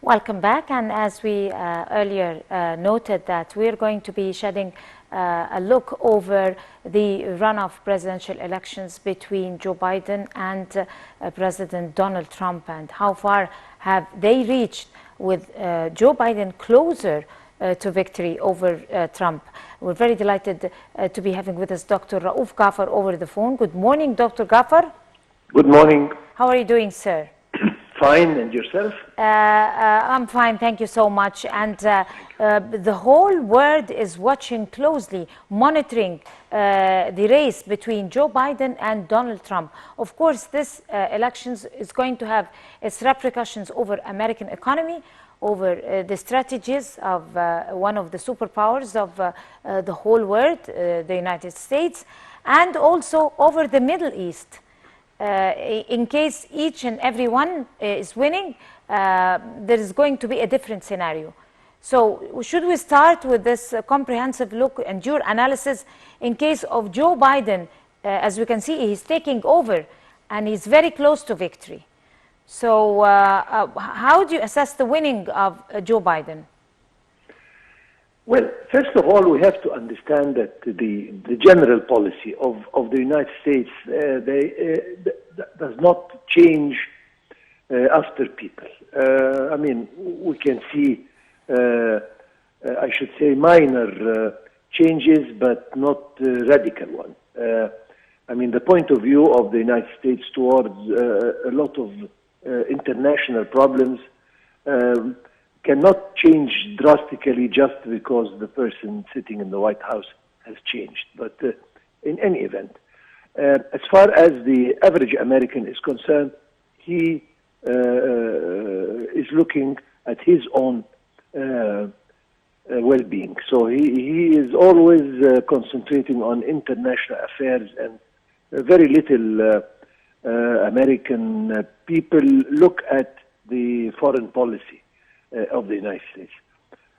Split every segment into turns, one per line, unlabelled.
Welcome back, and as we earlier noted that we're going to be shedding a look over the runoff presidential elections between Joe Biden and President Donald Trump, and how far have they reached with Joe Biden closer to victory over Trump. We're very delighted to be having with us Dr. Raouf Gafaar over the phone. Good morning, Dr. Gafaar.
Good morning.
How are you doing, sir?
Fine, and yourself?
I'm fine, thank you so much. And the whole world is watching closely, monitoring the race between Joe Biden and Donald Trump. Of course, this elections is going to have its repercussions over American economy, over the strategies of one of the superpowers of the whole world, the United States, and also over the Middle East. In case each and every one is winning, there is going to be a different scenario. So should we start with this comprehensive look and your analysis in case of Joe Biden? As we can see, he's taking over and he's very close to victory. So how do you assess the winning of Joe Biden?
Well, first of all, we have to understand that the general policy of the United States does not change after people. I mean, we can see, I should say, minor changes, but not radical ones. I mean, the point of view of the United States towards a lot of international problems cannot change drastically just because the person sitting in the White House has changed. But in any event, as far as the average American is concerned, he is looking at his own well-being. So he is always concentrating on international affairs, and very little American people look at the foreign policy of the United States.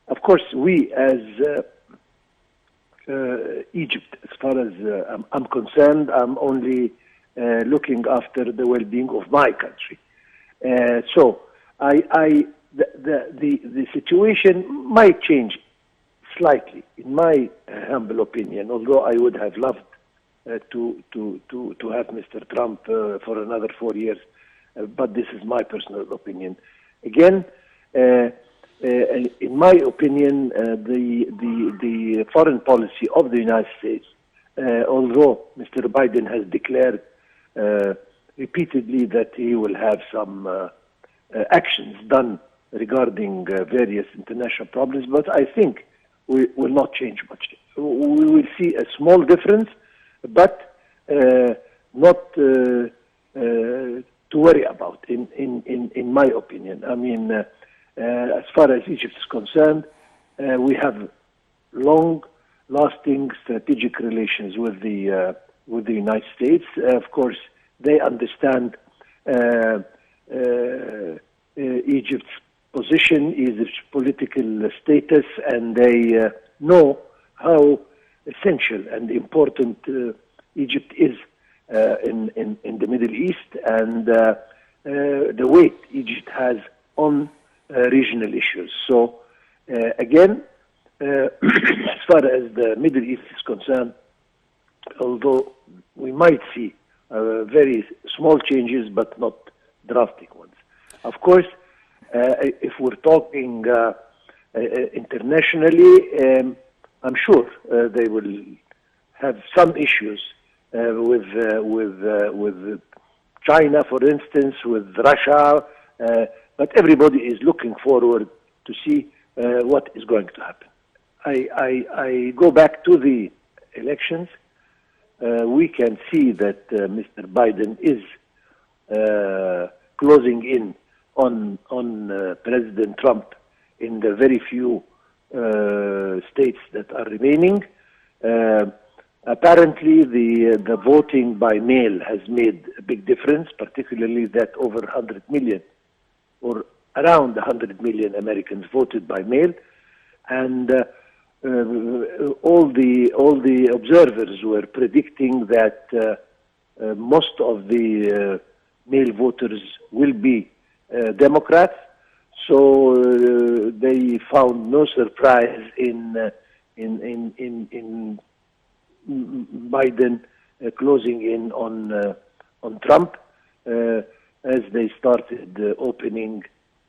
Of course, we as Egypt, as far as I'm concerned, I'm only looking after the well-being of my country. So the situation might change slightly, in my humble opinion, although I would have loved to have Mr. Trump for another 4 years, but this is my personal opinion. Again, in my opinion, the foreign policy of the United States, although Mr. Biden has declared repeatedly that he will have some actions done regarding various international problems, but I think we will not change much. We will see a small difference, but not to worry about, in my opinion. I mean, as far as Egypt is concerned, we have long-lasting strategic relations with the United States. Of course, they understand Egypt's position, Egypt's political status, and they know how essential and important Egypt is in the Middle East, and the weight Egypt has on regional issues. So again, as far as the Middle East is concerned, although we might see very small changes but not drastic ones. Of course, if we're talking internationally, I'm sure they will have some issues with China, for instance, with Russia, but everybody is looking forward to see what is going to happen. I go back to the elections. We can see that Mr. Biden is closing in on President Trump in the very few states that are remaining. Apparently, the voting by mail has made a big difference, particularly that over 100 million, or around 100 million Americans voted by mail, and all the observers were predicting that most of the male voters will be Democrats. So they found no surprise in Biden closing in on Trump as they started opening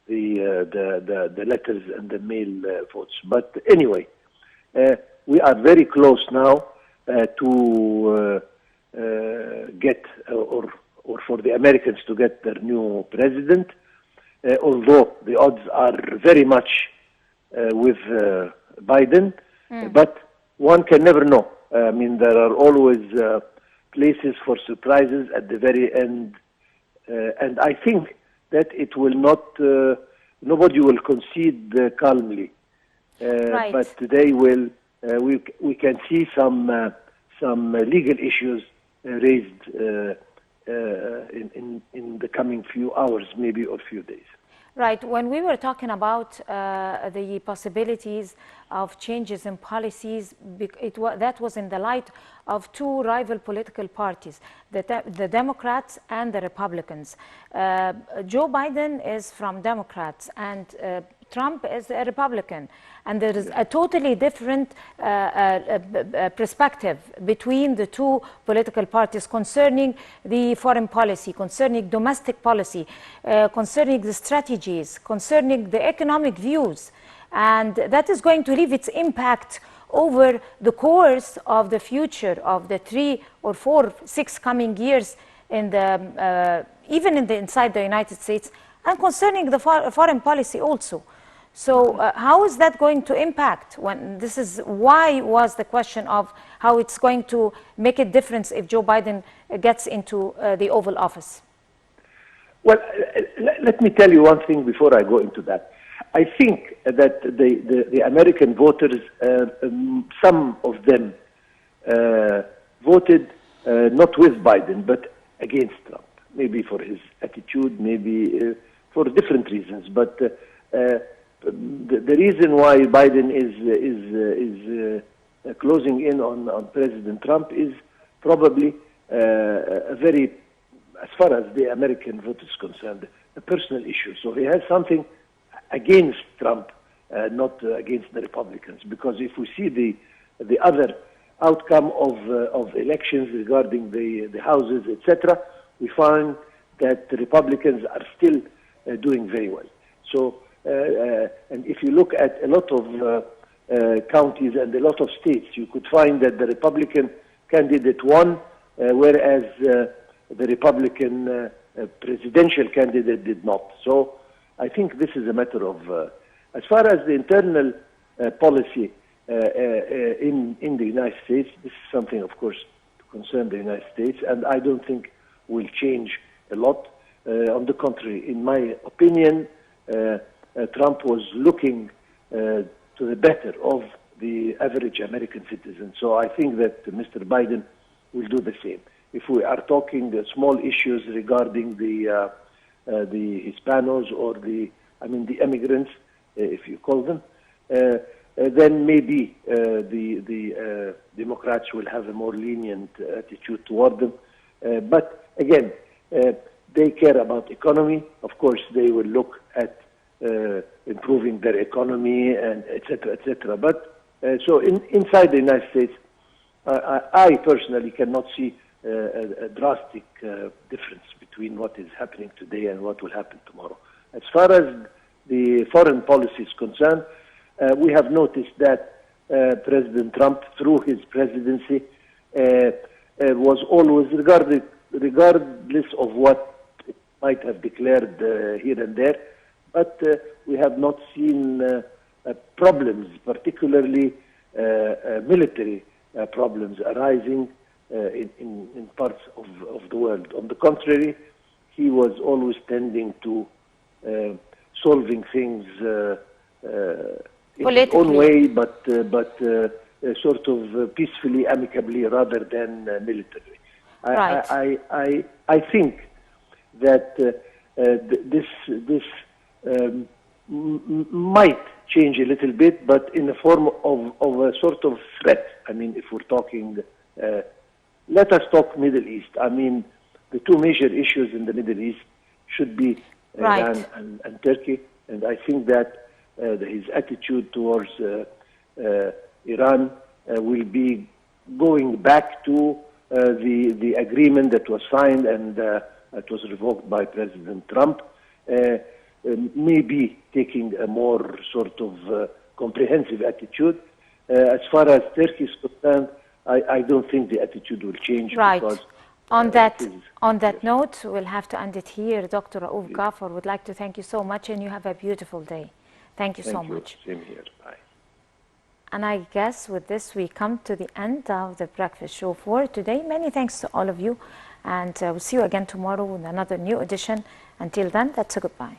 the letters and the mail votes. But anyway, we are very close now to get or for the Americans to get their new president. Although the odds are very much with Biden, but one can never know. I mean, there are always places for surprises at the very end, and I think that it will not. Nobody will concede calmly,
Right.
but they will. We can see some legal issues raised in the coming few hours, maybe, or few days.
Right. When we were talking about the possibilities of changes in policies, that was in the light of two rival political parties, the Democrats and the Republicans. Joe Biden is from Democrats and Trump is a Republican. And there is a totally different perspective between the two political parties concerning the foreign policy, concerning domestic policy, concerning the strategies, concerning the economic views. And that is going to leave its impact over the course of the future of the 3 or 4, 6 coming years in the, even in the, inside the United States, and concerning the foreign policy also. So how is that going to impact? When this is why was the question of how it's going to make a difference if Joe Biden gets into the Oval Office?
Well, let me tell you one thing before I go into that. I think that the American voters, some of them voted not with Biden, but against Trump. Maybe for his attitude, maybe for different reasons. But the reason why Biden is closing in on President Trump is probably a very, as far as the American vote is concerned, a personal issue. So he has something against Trump, not against the Republicans. Because if we see the other outcome of elections regarding the houses, etc., we find that the Republicans are still doing very well. So, and if you look at a lot of counties and a lot of states, you could find that the Republican candidate won, whereas the Republican presidential candidate did not. So I think this is a matter of, as far as the internal policy in the United States, this is something, of course, to concern the United States, and I don't think will change a lot. On the contrary, in my opinion, Trump was looking to the better of the average American citizen. So I think that Mr. Biden will do the same. If we are talking small issues regarding the Hispanos or the immigrants, if you call them, then maybe the Democrats will have a more lenient attitude toward them. But again, they care about economy. Of course, they will look at improving their economy and etc. etc. But so inside the United States, I personally cannot see a drastic difference between what is happening today and what will happen tomorrow. As far as the foreign policy is concerned, we have noticed that President Trump, through his presidency, was always, regardless of what it might have declared here and there, but we have not seen problems, particularly military problems arising in parts of the world. On the contrary, he was always tending to solving things in his own way, but sort of peacefully, amicably, rather than militarily.
Right.
I think that this might change a little bit, but in the form of a sort of threat. I mean, if we're talking, let us talk Middle East. I mean, the two major issues in the Middle East should be
Right.
Iran and Turkey. And I think that his attitude towards Iran will be going back to the agreement that was signed and that was revoked by President Trump, maybe taking a more sort of comprehensive attitude. As far as Turkey is concerned, I don't think the attitude will change.
Right.
Because
on that
yes.
note, we'll have to end it here. Dr. Raouf Gafaar, would like to thank you so much, and you have a beautiful day. Thank you so much.
Same here. Bye.
And I guess with this we come to the end of the breakfast show for today. Many thanks to all of you, and we'll see you again tomorrow with another new edition. Until then, that's a goodbye.